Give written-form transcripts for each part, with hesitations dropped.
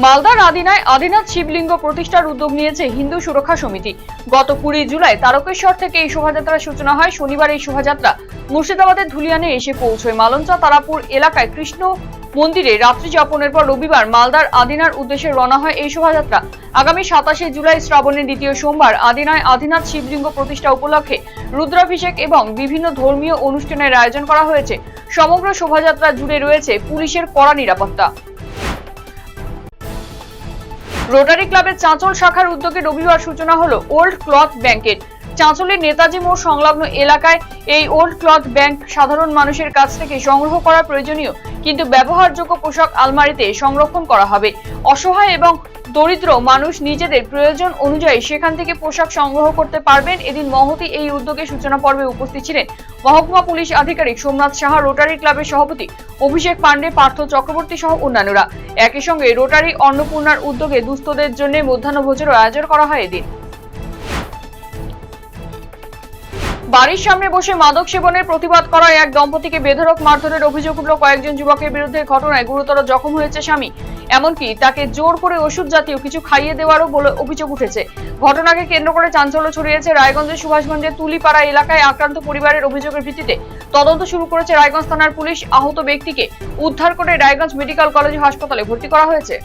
মালদার আদিনায় আদিনাথ শিবলিঙ্গ প্রতিষ্ঠার উদ্যোগ নিয়েছে হিন্দু সুরক্ষা সমিতি। গত 20 জুলাই তারকেশ্বর থেকে এই শোভাযাত্রার সূচনা হয়। শনিবার এই শোভাযাত্রা মুর্শিদাবাদের ধুলিয়ানে এসে পৌঁছয়। মালঞ্চা তারাপুর এলাকায় কৃষ্ণ মন্দিরে রাত্রি যাপনের পর রবিবার মালদার আদিনার উদ্দেশ্যে রওনা হয় এই শোভাযাত্রা। আগামী 27 জুলাই শ্রাবণের দ্বিতীয় সোমবার আদিনায় আদিনাথ শিবলিঙ্গ প্রতিষ্ঠা উপলক্ষে রুদ্রাভিষেক এবং বিভিন্ন ধর্মীয় অনুষ্ঠানের আয়োজন করা হয়েছে। সমগ্র শোভাযাত্রা জুড়ে রয়েছে পুলিশের কড়া নিরাপত্তা। রোটারি ক্লাবের চাঁচল শাখার উদ্যোগে রবিবার সূচনা হলো ওল্ড ক্লথ ব্যাংকের। চাঁচলের নেতাজি মোড় সংলগ্ন এলাকায় এই ওল্ড ক্লথ ব্যাংক সাধারণ মানুষের কাছ থেকে সংগ্রহ করা প্রয়োজনীয় কিন্তু ব্যবহারযোগ্য পোশাক আলমারিতে সংরক্ষণ করা হবে। অসহায় এবং দরিদ্র মানুষ নিজেদের প্রয়োজন অনুযায়ী সেখান থেকে পোশাক সংগ্রহ করতে পারবেন। এদিন মহতি এই উদ্যোগে সূচনা পর্বে উপস্থিত ছিলেন মহকুমা পুলিশ আধিকারিক সোমনাথ সাহা, রোটারি ক্লাবের সভাপতি অভিষেক পান্ডে, পার্থ চক্রবর্তী সহ অন্যান্যরা। একই সঙ্গে রোটারি অন্নপূর্ণার উদ্যোগে দুস্থদের জন্য মধ্যাহ্নভোজের আয়োজন করা হয়। এদিন বাড়ির সামনে বসে মাদক সেবনের প্রতিবাদ করা এক দম্পতিকে বেধড়ক মারধরের অভিযোগ উঠল। কয়েকজন যুবকের বিরুদ্ধে ঘটনায় গুরুতর জখম হয়েছে স্বামী, এমনকি তাকে জোর করে ওষুধ জাতীয় কিছু খাইয়ে দেওয়ারও বলে অভিযোগ উঠেছে। ঘটনাকে কেন্দ্র করে চাঞ্চল্য ছড়িয়েছে রায়গঞ্জের সুভাষগঞ্জের তুলিপাড়া এলাকায়। আক্রান্ত পরিবারের অভিযোগের ভিত্তিতে তদন্ত শুরু করেছে রায়গঞ্জ থানার পুলিশ। আহত ব্যক্তিকে উদ্ধার করে রায়গঞ্জ মেডিকেল কলেজ হাসপাতালে ভর্তি করা হয়েছে।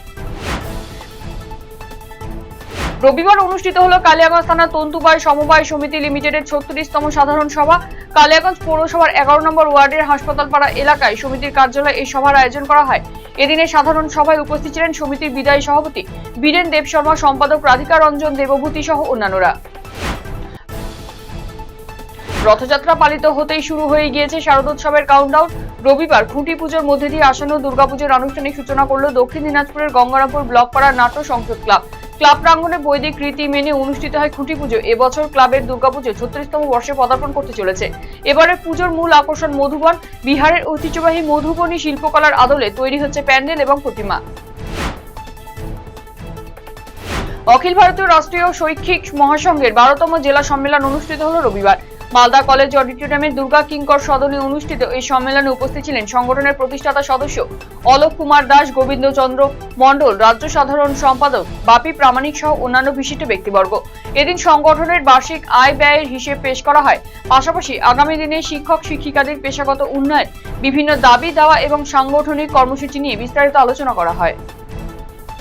রবিবার অনুষ্ঠিত হলো কালিয়াগঞ্জ থানা তন্তুবায় সমবায় সমিতি লিমিটেডের 36তম সাধারণ সভা। কালিয়াগঞ্জ পৌরসভার 11 নম্বর ওয়ার্ডের হাসপাতালপাড়া এলাকায় সমিতির কার্যালয়ে এই সভার আয়োজন করা হয়। এদিনের সাধারণ সভায় উপস্থিত ছিলেন সমিতির বিদায়ী সভাপতি বীরেন দেব শর্মা, সম্পাদক রাধিকা রঞ্জন দেবভূতি সহ অন্যান্যরা। রথযাত্রা পালিত হতেই শুরু হয়ে গিয়েছে শারদোৎসবের কাউন্টডাউন। রবিবার খুঁটি পুজোর মধ্যে দিয়ে আসন্ন দুর্গাপুজোর আনুষ্ঠানিক সূচনা করল দক্ষিণ দিনাজপুরের গঙ্গারামপুর ব্লকপাড়া নাট্য সংসদ ক্লাব। ক্লাব প্রাঙ্গণে বৈদিক রীতি মেনে অনুষ্ঠিত হয় খুঁটি পুজো। এবছর ক্লাবের দুর্গাপুজো 36তম বর্ষে পদার্পণ করতে চলেছে। এবারের পুজোর মূল আকর্ষণ মধুবন। বিহারের ঐতিহ্যবাহী মধুবনী শিল্পকলার আদলে তৈরি হচ্ছে প্যান্ডেল এবং প্রতিমা। অখিল ভারতীয় রাষ্ট্রীয় শৈক্ষিক মহাসংঘের 12তম জেলা সম্মেলন অনুষ্ঠিত হল রবিবার। মালদা কলেজ অডিটোরিয়ামে দুর্গা কিঙ্কর সদনে অনুষ্ঠিত এই সম্মেলনে উপস্থিত ছিলেন সংগঠনের প্রতিষ্ঠাতা সদস্য অলোক কুমার দাস, গোবিন্দ চন্দ্র মণ্ডল, রাজ্য সাধারণ সম্পাদক বাপি প্রামাণিক সহ অন্যান্য বিশিষ্ট ব্যক্তিবর্গ। এদিন সংগঠনের বার্ষিক আয় ব্যয়ের হিসেব পেশ করা হয়। পাশাপাশি আগামী দিনে শিক্ষক শিক্ষিকাদের পেশাগত উন্নয়ন, বিভিন্ন দাবি দেওয়া এবং সাংগঠনিক কর্মসূচি নিয়ে বিস্তারিত আলোচনা করা হয়।